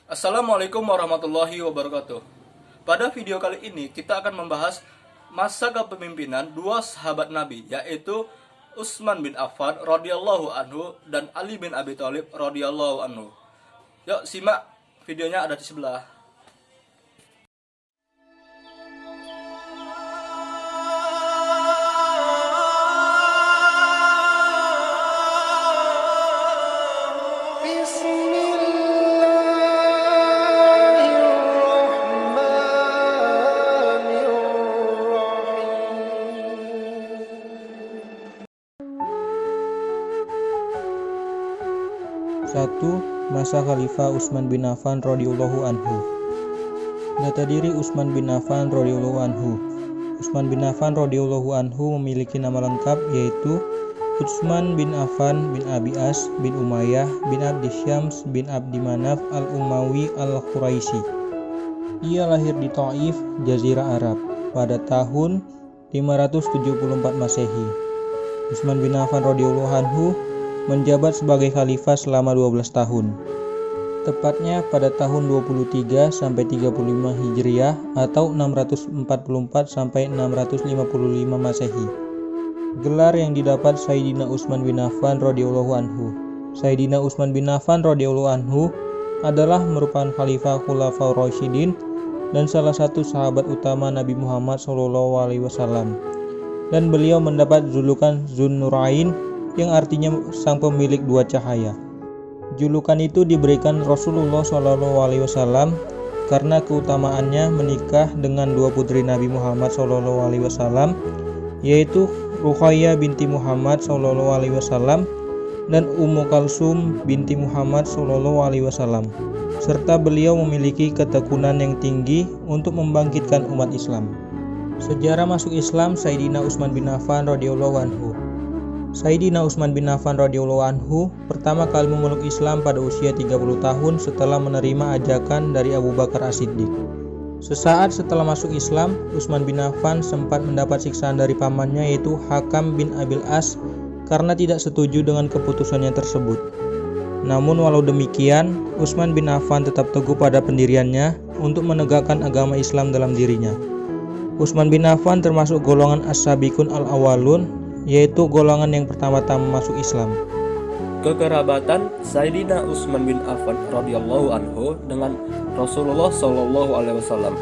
Assalamualaikum warahmatullahi wabarakatuh. Pada video kali ini kita akan membahas masa kepemimpinan dua sahabat Nabi, yaitu Utsman bin Affan radhiyallahu anhu dan Ali bin Abi Thalib radhiyallahu anhu. Yuk simak videonya, ada di sebelah. Satu, masa Khalifah Utsman bin Affan radhiyallahu anhu. Data diri Utsman bin Affan radhiyallahu anhu. Utsman bin Affan radhiyallahu anhu memiliki nama lengkap yaitu Utsman bin Affan bin Abi As bin Umayyah bin Abdi Syams bin Abdi Manaf al-Umawi al-Quraisy. Ia lahir di Thaif, Jazirah Arab pada tahun 574 Masehi. Utsman bin Affan radhiyallahu anhu menjabat sebagai khalifah selama 12 tahun. Tepatnya pada tahun 23 sampai 35 Hijriah atau 644 sampai 655 Masehi. Gelar yang didapat Sayyidina Utsman bin Affan radhiyallahu anhu. Sayyidina Utsman bin Affan radhiyallahu anhu adalah merupakan khalifah Khulafaur Rasyidin dan salah satu sahabat utama Nabi Muhammad SAW. Dan beliau mendapat julukan Zunnurain yang artinya sang pemilik dua cahaya. Julukan itu diberikan Rasulullah SAW karena keutamaannya menikah dengan dua putri Nabi Muhammad SAW, yaitu Ruqayyah binti Muhammad SAW dan Ummu Kalsum binti Muhammad SAW, serta beliau memiliki ketekunan yang tinggi untuk membangkitkan umat Islam. Sejarah masuk Islam Sayyidina Utsman bin Affan radhiyallahu anhu. Sayyidina Utsman bin Affan radhiyallahu anhu pertama kali memeluk Islam pada usia 30 tahun setelah menerima ajakan dari Abu Bakar As-Siddiq. Sesaat setelah masuk Islam, Utsman bin Affan sempat mendapat siksaan dari pamannya yaitu Hakam bin Abil As karena tidak setuju dengan keputusannya tersebut. Namun walau demikian, Utsman bin Affan tetap teguh pada pendiriannya untuk menegakkan agama Islam dalam dirinya. Utsman bin Affan termasuk golongan As-Sabiqun al-Awwalun, yaitu golongan yang pertama-tama masuk Islam. Kekerabatan Sayyidina Utsman bin Affan radhiyallahu anhu dengan Rasulullah sallallahu alaihi wasallam.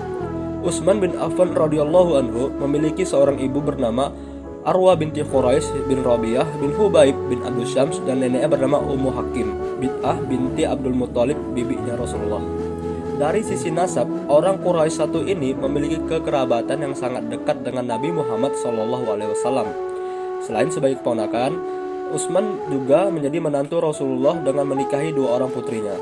Utsman bin Affan radhiyallahu anhu memiliki seorang ibu bernama Arwa binti Quraisy bin Rabi'ah bin Hubaib bin Abdul Syams dan neneknya bernama Ummu Hakim bintah binti Abdul Muthalib, bibinya Rasulullah. Dari sisi nasab, orang Quraisy satu ini memiliki kekerabatan yang sangat dekat dengan Nabi Muhammad sallallahu alaihi wasallam. Selain sebagai keponakan, Utsman juga menjadi menantu Rasulullah dengan menikahi dua orang putrinya.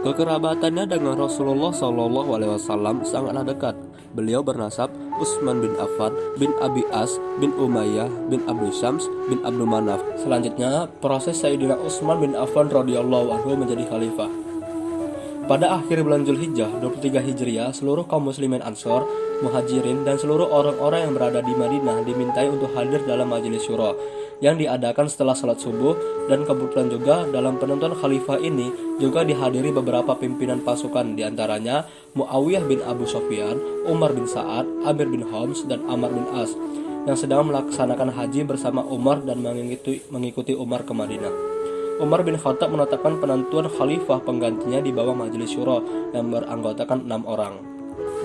Kekerabatannya dengan Rasulullah SAW sangatlah dekat. Beliau bernasab Utsman bin Affan bin Abi As bin Umayyah bin Abdi Syams bin Abdul Manaf. Selanjutnya, proses Sayyidina Utsman bin Affan radhiyallahu anhu menjadi khalifah. Pada akhir bulan Zulhijjah 23 Hijriah, seluruh kaum muslimin Ansor, Muhajirin, dan seluruh orang-orang yang berada di Madinah dimintai untuk hadir dalam majelis syura yang diadakan setelah salat subuh, dan kebetulan juga dalam penentuan khalifah ini juga dihadiri beberapa pimpinan pasukan, diantaranya Muawiyah bin Abu Sufyan, Umar bin Sa'ad, Amir bin Homs, dan Ammar bin As yang sedang melaksanakan haji bersama Umar dan mengikuti Umar ke Madinah. Umar bin Khattab menetapkan penentuan khalifah penggantinya di bawah majelis syura yang beranggotakan 6 orang.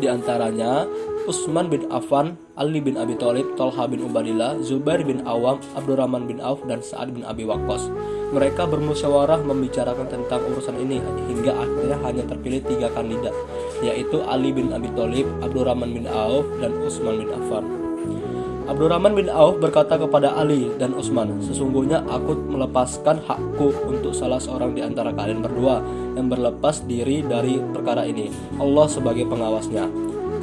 Di antaranya Utsman bin Affan, Ali bin Abi Thalib, Thalha bin Ubaidillah, Zubair bin Awam, Abdurrahman bin Auf, dan Sa'ad bin Abi Waqqas. Mereka bermusyawarah membicarakan tentang urusan ini hingga akhirnya hanya terpilih 3 kandidat, yaitu Ali bin Abi Thalib, Abdurrahman bin Auf, dan Utsman bin Affan. Abdurrahman bin Auf berkata kepada Ali dan Utsman, "Sesungguhnya aku melepaskan hakku untuk salah seorang di antara kalian berdua yang berlepas diri dari perkara ini. Allah sebagai pengawasnya.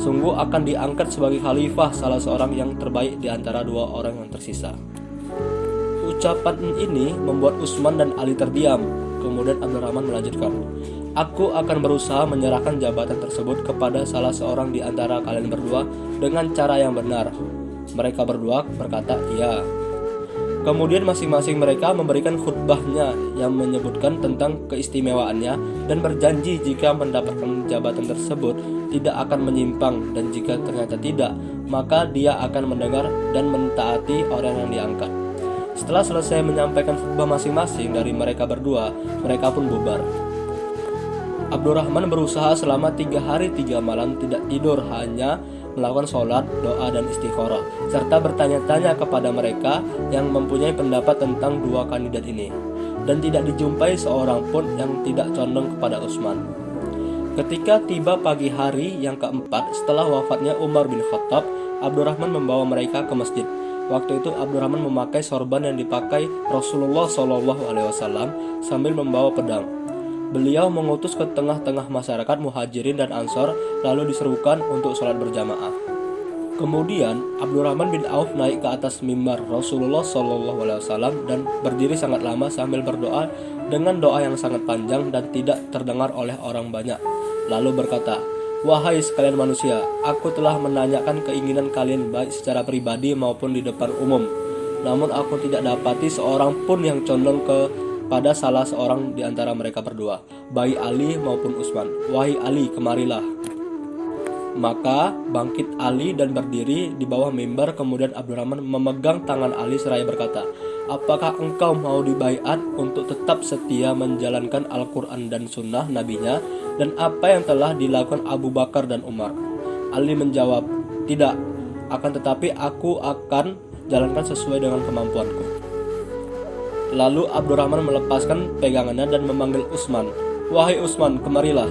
Sungguh akan diangkat sebagai khalifah salah seorang yang terbaik di antara dua orang yang tersisa." Ucapan ini membuat Utsman dan Ali terdiam. Kemudian Abdurrahman melanjutkan, "Aku akan berusaha menyerahkan jabatan tersebut kepada salah seorang di antara kalian berdua dengan cara yang benar." Mereka berdua berkata, "Iya." Kemudian masing-masing mereka memberikan khutbahnya yang menyebutkan tentang keistimewaannya dan berjanji jika mendapatkan jabatan tersebut tidak akan menyimpang, dan jika ternyata tidak, maka dia akan mendengar dan mentaati orang yang diangkat. Setelah selesai menyampaikan khutbah masing-masing dari mereka berdua, mereka pun bubar. Abdurrahman berusaha selama 3 hari 3 malam tidak tidur, hanya melakukan sholat, doa, dan istikharah, serta bertanya-tanya kepada mereka yang mempunyai pendapat tentang 2 kandidat ini, dan tidak dijumpai seorang pun yang tidak condong kepada Utsman. Ketika tiba pagi hari yang keempat setelah wafatnya Umar bin Khattab, Abdurrahman membawa mereka ke masjid. Waktu itu Abdurrahman memakai sorban yang dipakai Rasulullah SAW sambil membawa pedang. Beliau mengutus ke tengah-tengah masyarakat Muhajirin dan Ansor, lalu diserukan untuk sholat berjamaah. Kemudian Abdurrahman bin Auf naik ke atas mimbar Rasulullah SAW dan berdiri sangat lama sambil berdoa dengan doa yang sangat panjang dan tidak terdengar oleh orang banyak. Lalu berkata, "Wahai sekalian manusia, aku telah menanyakan keinginan kalian baik secara pribadi maupun di depan umum. Namun aku tidak dapati seorang pun yang condong pada salah seorang di antara mereka berdua, baik Ali maupun Utsman. Wahai Ali, kemarilah." Maka bangkit Ali dan berdiri di bawah mimbar. Kemudian Abdurrahman memegang tangan Ali seraya berkata, "Apakah engkau mau dibaiat untuk tetap setia menjalankan Al-Quran dan sunnah nabinya, dan apa yang telah dilakukan Abu Bakar dan Umar?" Ali menjawab, "Tidak, akan tetapi aku akan jalankan sesuai dengan kemampuanku." Lalu Abdurrahman melepaskan pegangannya dan memanggil Utsman, "Wahai Utsman, kemarilah."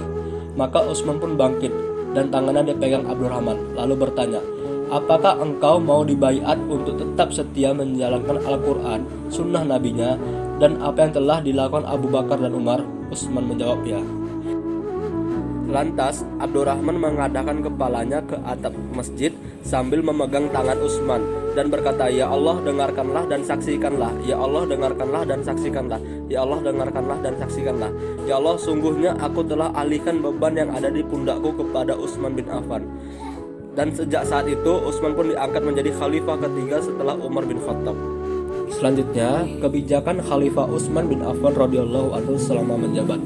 Maka Utsman pun bangkit dan tangannya dipegang Abdurrahman, lalu bertanya, "Apakah engkau mau dibaiat untuk tetap setia menjalankan Al-Quran, sunnah nabinya, dan apa yang telah dilakukan Abu Bakar dan Umar?" Utsman menjawab, "Ya." Lantas Abdurrahman mengadahkan kepalanya ke atap masjid sambil memegang tangan Utsman dan berkata, "Ya Allah, dengarkanlah dan saksikanlah. Ya Allah, dengarkanlah dan saksikanlah. Ya Allah, dengarkanlah dan saksikanlah. Ya Allah, sungguhnya aku telah alihkan beban yang ada di pundakku kepada Utsman bin Affan." Dan sejak saat itu Utsman pun diangkat menjadi khalifah ketiga setelah Umar bin Khattab. Selanjutnya, kebijakan Khalifah Utsman bin Affan radhiyallahu anhu selama menjabat.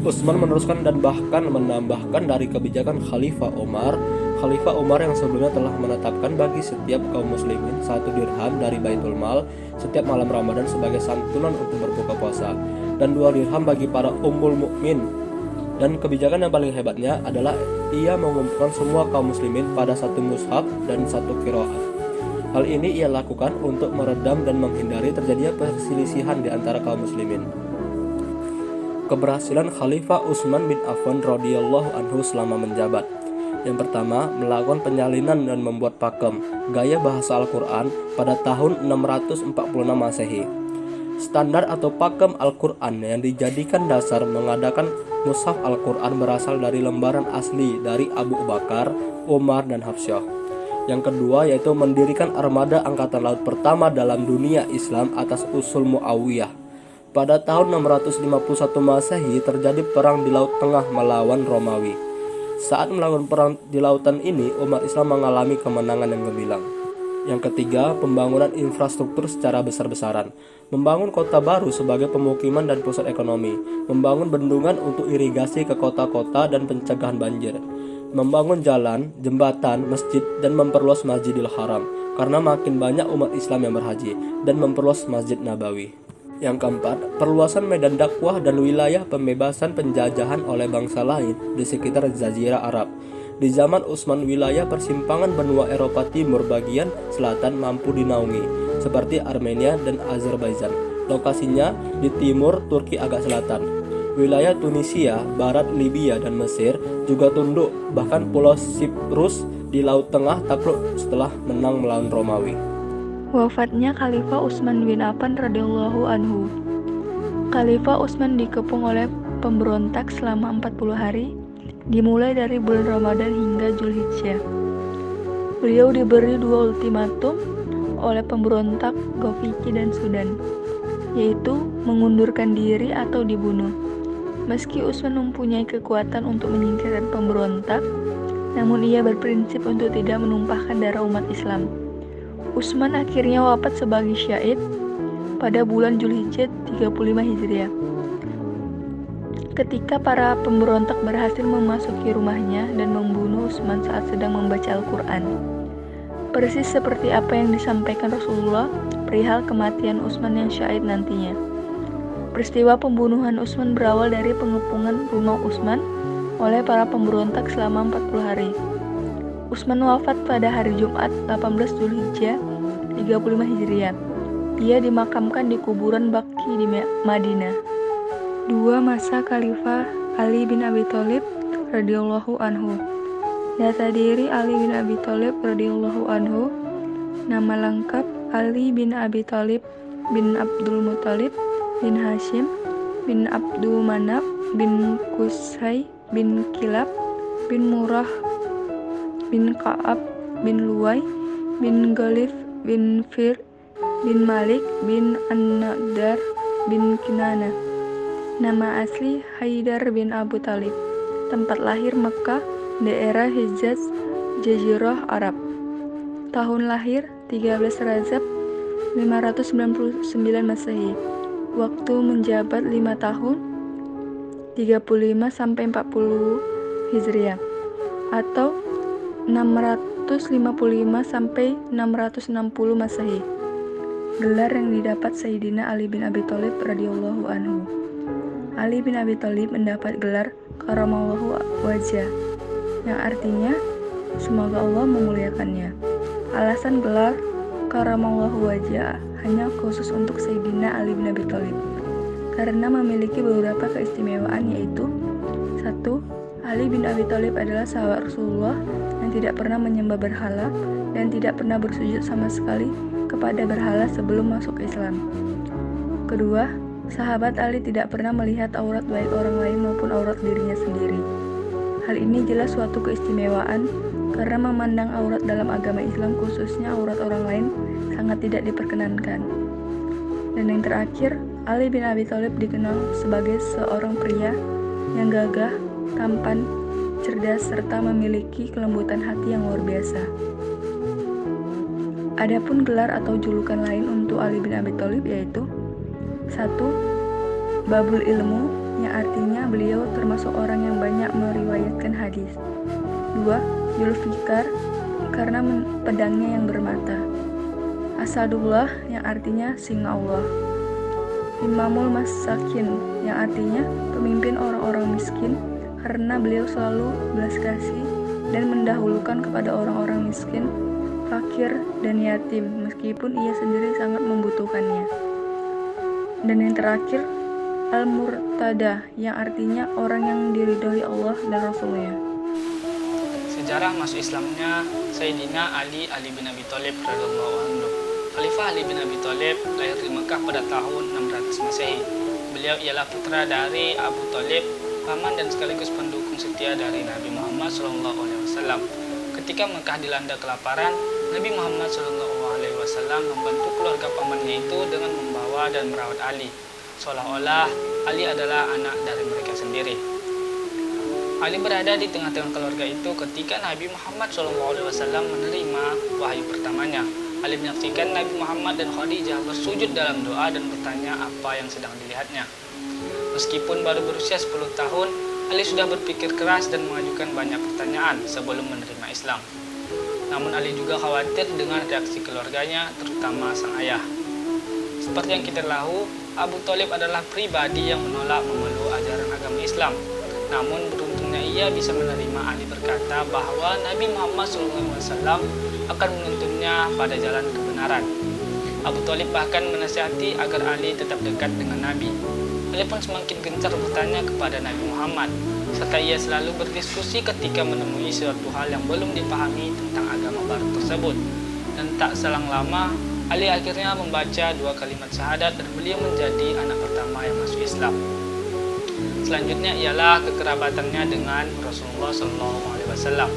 Utsman meneruskan dan bahkan menambahkan dari kebijakan Khalifah Umar. Khalifah Umar yang sebelumnya telah menetapkan bagi setiap kaum muslimin 1 dirham dari Baitul Mal setiap malam Ramadan sebagai santunan untuk berbuka puasa, dan 2 dirham bagi para ummul mukmin. Dan kebijakan yang paling hebatnya adalah ia mengumpulkan semua kaum muslimin pada 1 mushaf dan 1 qiraat. Hal ini ia lakukan untuk meredam dan menghindari terjadinya perselisihan di antara kaum muslimin. Keberhasilan Khalifah Utsman bin Affan radhiyallahu anhu selama menjabat. Yang pertama, melakukan penyalinan dan membuat pakem gaya bahasa Al-Quran pada tahun 646 Masehi. Standar atau pakem Al-Quran yang dijadikan dasar mengadakan mushaf Al-Quran berasal dari lembaran asli dari Abu Bakar, Umar, dan Hafsyah. Yang kedua yaitu mendirikan armada angkatan laut pertama dalam dunia Islam atas usul Muawiyah. Pada tahun 651 Masehi terjadi perang di Laut Tengah melawan Romawi. Saat melakukan perang di lautan ini, umat Islam mengalami kemenangan yang gemilang. Yang ketiga, pembangunan infrastruktur secara besar-besaran. Membangun kota baru sebagai pemukiman dan pusat ekonomi. Membangun bendungan untuk irigasi ke kota-kota dan pencegahan banjir. Membangun jalan, jembatan, masjid, dan memperluas Masjidil Haram karena makin banyak umat Islam yang berhaji, dan memperluas Masjid Nabawi. Yang keempat, perluasan medan dakwah dan wilayah pembebasan penjajahan oleh bangsa lain di sekitar Jazirah Arab. Di zaman Utsman, wilayah persimpangan benua Eropa Timur bagian selatan mampu dinaungi, seperti Armenia dan Azerbaijan. Lokasinya di timur Turki agak selatan. Wilayah Tunisia, barat Libya dan Mesir juga tunduk, bahkan Pulau Siprus di Laut Tengah takluk setelah menang melawan Romawi. Wafatnya Khalifah Utsman bin Affan radhiyallahu anhu. Khalifah Utsman dikepung oleh pemberontak selama 40 hari, dimulai dari bulan Ramadan hingga Zulhijjah. Beliau diberi 2 ultimatum oleh pemberontak Gofiki dan Sudan, yaitu mengundurkan diri atau dibunuh. Meski Utsman mempunyai kekuatan untuk menyingkirkan pemberontak, namun ia berprinsip untuk tidak menumpahkan darah umat Islam. Utsman akhirnya wafat sebagai syahid pada bulan Zulhijjah 35 Hijriah. Ketika para pemberontak berhasil memasuki rumahnya dan membunuh Utsman saat sedang membaca Al-Quran. Persis seperti apa yang disampaikan Rasulullah perihal kematian Utsman yang syahid nantinya. Peristiwa pembunuhan Utsman berawal dari pengepungan rumah Utsman oleh para pemberontak selama 40 hari. Utsman wafat pada hari Jumat 18 Zulhijjah 35 Hijriah. Ia dimakamkan di kuburan Baqi di Madinah. 2. Masa Khalifah Ali bin Abi Thalib radhiyallahu anhu. Data diri Ali bin Abi Thalib radhiyallahu anhu. Nama lengkap Ali bin Abi Thalib bin Abdul Muthalib bin Hashim bin Abdul Manaf bin Qusay bin Kilab bin Murrah bin Ka'ab bin Luwai bin Ghalib bin Fir bin Malik bin An-Nadar bin Kinana. Nama asli Haidar bin Abu Talib. Tempat lahir Mekah, daerah Hijaz, Jazirah Arab. Tahun lahir 13 Rajab 599 Masehi. Waktu menjabat 5 tahun 35 sampai 40 Hijriah atau 655 sampai 660 Masehi. Gelar yang didapat Sayyidina Ali bin Abi Thalib radhiyallahu anhu. Ali bin Abi Thalib mendapat gelar Karamallahu Wajah, yang artinya semoga Allah memuliakannya. Alasan gelar Karamallahu Wajah hanya khusus untuk Sayyidina Ali bin Abi Thalib karena memiliki beberapa keistimewaan, yaitu 1. Ali bin Abi Thalib adalah sahabat Rasulullah yang tidak pernah menyembah berhala dan tidak pernah bersujud sama sekali kepada berhala sebelum masuk Islam. Kedua, sahabat Ali tidak pernah melihat aurat baik orang lain maupun aurat dirinya sendiri. Hal ini jelas suatu keistimewaan karena memandang aurat dalam agama Islam, khususnya aurat orang lain, sangat tidak diperkenankan. Dan yang terakhir, Ali bin Abi Thalib dikenal sebagai seorang pria yang gagah, tampan, cerdas, serta memiliki kelembutan hati yang luar biasa. Adapun gelar atau julukan lain untuk Ali bin Abi Thalib yaitu 1. Babul Ilmu, yang artinya beliau termasuk orang yang banyak meriwayatkan hadis. 2. Zulfikar, karena pedangnya yang bermata. Asadullah, yang artinya singa Allah. Imamul Masakin, yang artinya pemimpin orang-orang miskin, karena beliau selalu belas kasih dan mendahulukan kepada orang-orang miskin, fakir, dan yatim, meskipun ia sendiri sangat membutuhkannya. Dan yang terakhir, Al-Murtada, yang artinya orang yang diridhoi Allah dan Rasulnya. Sejarah masuk Islamnya Sayyidina Ali bin Abi Thalib radhiyallahu anhu. Khalifah Ali bin Abi Thalib lahir di Mekah pada tahun 600 Masehi. Beliau ialah putra dari Abu Thalib, paman dan sekaligus pendukung setia dari Nabi Muhammad SAW. Ketika Mekah dilanda kelaparan, Nabi Muhammad SAW membantu keluarga pamannya itu dengan membawa dan merawat Ali, seolah-olah Ali adalah anak dari mereka sendiri. Ali berada di tengah-tengah keluarga itu ketika Nabi Muhammad SAW menerima wahyu pertamanya. Ali menyaksikan Nabi Muhammad dan Khadijah bersujud dalam doa dan bertanya apa yang sedang dilihatnya. Meskipun baru berusia 10 tahun, Ali sudah berpikir keras dan mengajukan banyak pertanyaan sebelum menerima Islam. Namun Ali juga khawatir dengan reaksi keluarganya, terutama sang ayah. Seperti yang kita tahu, Abu Thalib adalah pribadi yang menolak memeluk ajaran agama Islam. Namun beruntungnya ia bisa menerima Ali berkata bahwa Nabi Muhammad SAW akan menuntunnya pada jalan kebenaran. Abu Thalib bahkan menasihati agar Ali tetap dekat dengan Nabi. Ali pun semakin gencar bertanya kepada Nabi Muhammad, serta ia selalu berdiskusi ketika menemui suatu hal yang belum dipahami tentang agama baru tersebut. Dan tak selang lama, Ali akhirnya membaca 2 kalimat syahadat dan beliau menjadi anak pertama yang masuk Islam. Selanjutnya ialah kekerabatannya dengan Rasulullah SAW.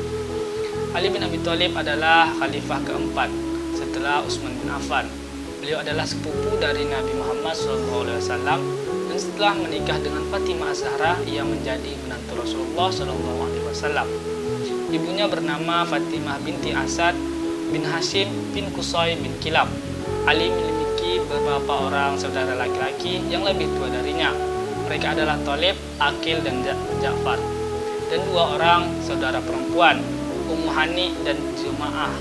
Ali bin Abi Thalib adalah khalifah keempat setelah Utsman bin Affan. Beliau adalah sepupu dari Nabi Muhammad SAW dan setelah menikah dengan Fatimah Az-Zahra, ia menjadi menantu Rasulullah SAW. Ibunya bernama Fatimah binti Asad bin Hashim bin Qusay bin Kilab. Ali memiliki beberapa orang saudara laki-laki yang lebih tua darinya. Mereka adalah Thalib, Aqil, dan Ja'far. Dan 2 orang saudara perempuan, Ummu Hani dan Juma'ah.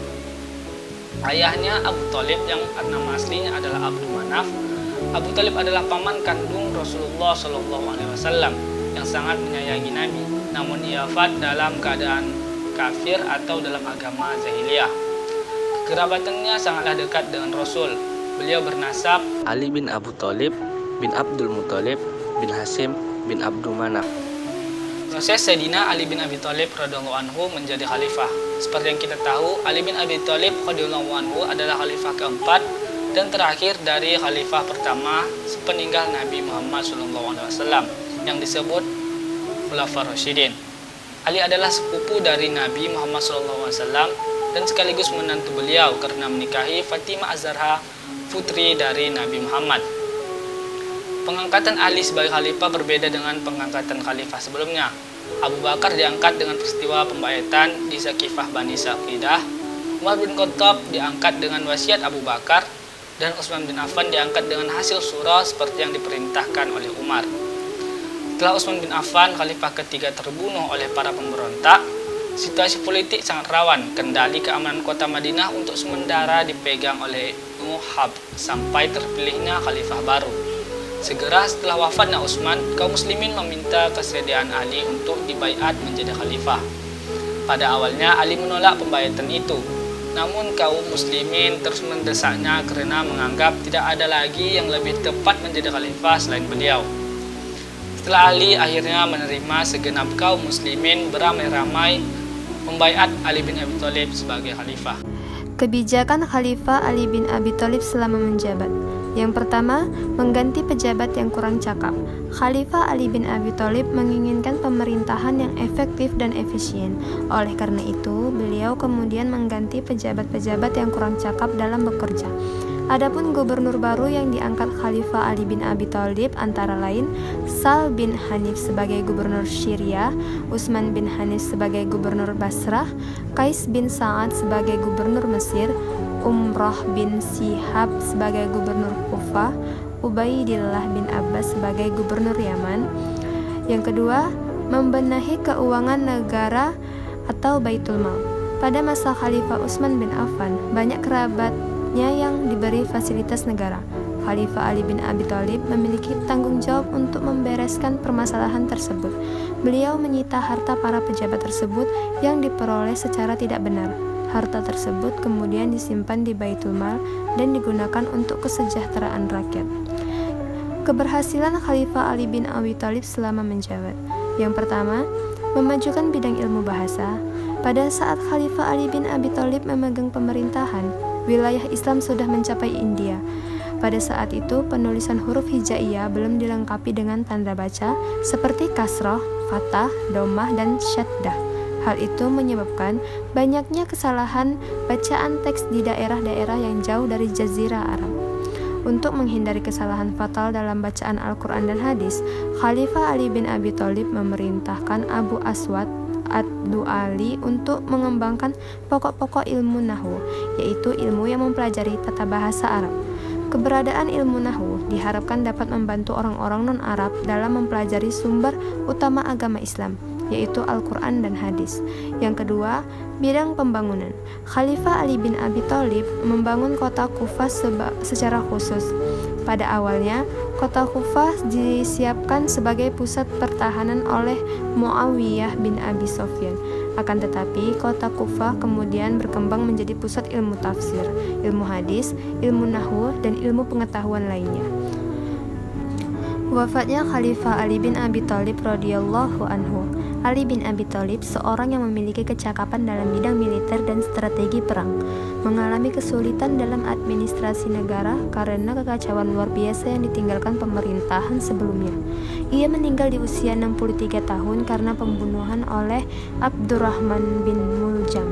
Ayahnya Abu Thalib yang nama aslinya adalah Abdul Manaf. Abu Thalib adalah paman kandung Rasulullah SAW yang sangat menyayangi Nabi. Namun ia wafat dalam keadaan kafir atau dalam agama jahiliyah. Kekerabatannya sangatlah dekat dengan Rasul. Beliau bernasab Ali bin Abu Thalib bin Abdul Muthalib bin Hashim bin Abdul Manaf. Proses Sayyidina Ali bin Abi Thalib radhiyallahu anhu menjadi khalifah. Seperti yang kita tahu, Ali bin Abi Thalib radhiyallahu anhu adalah khalifah keempat dan terakhir dari khalifah pertama sepeninggal Nabi Muhammad SAW yang disebut Khulafaur Rasyidin. Ali adalah sepupu dari Nabi Muhammad SAW dan sekaligus menantu beliau karena menikahi Fatimah Az-Zahra, putri dari Nabi Muhammad. Pengangkatan Ali sebagai khalifah berbeda dengan pengangkatan khalifah sebelumnya. Abu Bakar diangkat dengan peristiwa pembayatan di Saqifah Bani Saqidah, Umar bin Khattab diangkat dengan wasiat Abu Bakar, dan Utsman bin Affan diangkat dengan hasil surah seperti yang diperintahkan oleh Umar. Setelah Utsman bin Affan, khalifah ketiga, terbunuh oleh para pemberontak, situasi politik sangat rawan. Kendali keamanan kota Madinah untuk sementara dipegang oleh Muhab sampai terpilihnya khalifah baru. Segera setelah wafatnya Utsman, kaum muslimin meminta kesediaan Ali untuk dibaiat menjadi khalifah. Pada awalnya Ali menolak pembayatan itu, namun kaum muslimin terus mendesaknya karena menganggap tidak ada lagi yang lebih tepat menjadi khalifah selain beliau. Setelah Ali akhirnya menerima, segenap kaum muslimin beramai-ramai membaiat Ali bin Abi Thalib sebagai khalifah. Kebijakan Khalifah Ali bin Abi Thalib selama menjabat. Yang pertama, mengganti pejabat yang kurang cakap. Khalifah Ali bin Abi Thalib menginginkan pemerintahan yang efektif dan efisien. Oleh karena itu, beliau kemudian mengganti pejabat-pejabat yang kurang cakap dalam bekerja. Adapun gubernur baru yang diangkat Khalifah Ali bin Abi Thalib antara lain Sal bin Hanif sebagai gubernur Syria, Utsman bin Hanif sebagai gubernur Basrah, Qais bin Sa'ad sebagai gubernur Mesir, Umrah bin Shihab sebagai gubernur Kufah, Ubaidillah bin Abbas sebagai gubernur Yaman. Yang kedua, membenahi keuangan negara atau Baitul Mal. Pada masa Khalifah Utsman bin Affan, banyak kerabatnya yang diberi fasilitas negara. Khalifah Ali bin Abi Thalib memiliki tanggung jawab untuk membereskan permasalahan tersebut. Beliau menyita harta para pejabat tersebut yang diperoleh secara tidak benar. Harta tersebut kemudian disimpan di Baitul Mal dan digunakan untuk kesejahteraan rakyat. Keberhasilan Khalifah Ali bin Abi Thalib selama menjabat. Yang pertama, memajukan bidang ilmu bahasa. Pada saat Khalifah Ali bin Abi Thalib memegang pemerintahan, wilayah Islam sudah mencapai India. Pada saat itu, penulisan huruf hijaiyah belum dilengkapi dengan tanda baca seperti kasroh, fathah, dhammah, dan syaddah. Hal itu menyebabkan banyaknya kesalahan bacaan teks di daerah-daerah yang jauh dari Jazirah Arab. Untuk menghindari kesalahan fatal dalam bacaan Al-Quran dan hadis, Khalifah Ali bin Abi Thalib memerintahkan Abu Aswad Ad-Du'ali untuk mengembangkan pokok-pokok ilmu nahwu, yaitu ilmu yang mempelajari tata bahasa Arab. Keberadaan ilmu nahwu diharapkan dapat membantu orang-orang non-Arab dalam mempelajari sumber utama agama Islam, yaitu Al-Quran dan hadis. Yang kedua, bidang pembangunan. Khalifah Ali bin Abi Thalib membangun kota Kufah secara khusus. Pada awalnya, kota Kufah disiapkan sebagai pusat pertahanan oleh Muawiyah bin Abi Sufyan. Akan tetapi, kota Kufah kemudian berkembang menjadi pusat ilmu tafsir, ilmu hadis, ilmu nahwu, dan ilmu pengetahuan lainnya. Wafatnya Khalifah Ali bin Abi Thalib radhiyallahu anhu. Ali bin Abi Thalib seorang yang memiliki kecakapan dalam bidang militer dan strategi perang, mengalami kesulitan dalam administrasi negara karena kekacauan luar biasa yang ditinggalkan pemerintahan sebelumnya. Ia meninggal di usia 63 tahun karena pembunuhan oleh Abdurrahman bin Muljam,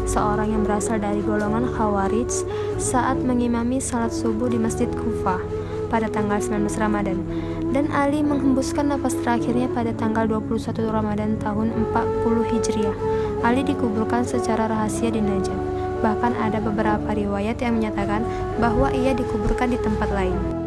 seorang yang berasal dari golongan Khawarij saat mengimami salat subuh di Masjid Kufah pada tanggal 19 Ramadan, dan Ali menghembuskan nafas terakhirnya pada tanggal 21 Ramadan tahun 40 Hijriah. Ali dikuburkan secara rahasia di Najaf. bahkan ada beberapa riwayat yang menyatakan bahwa ia dikuburkan di tempat lain.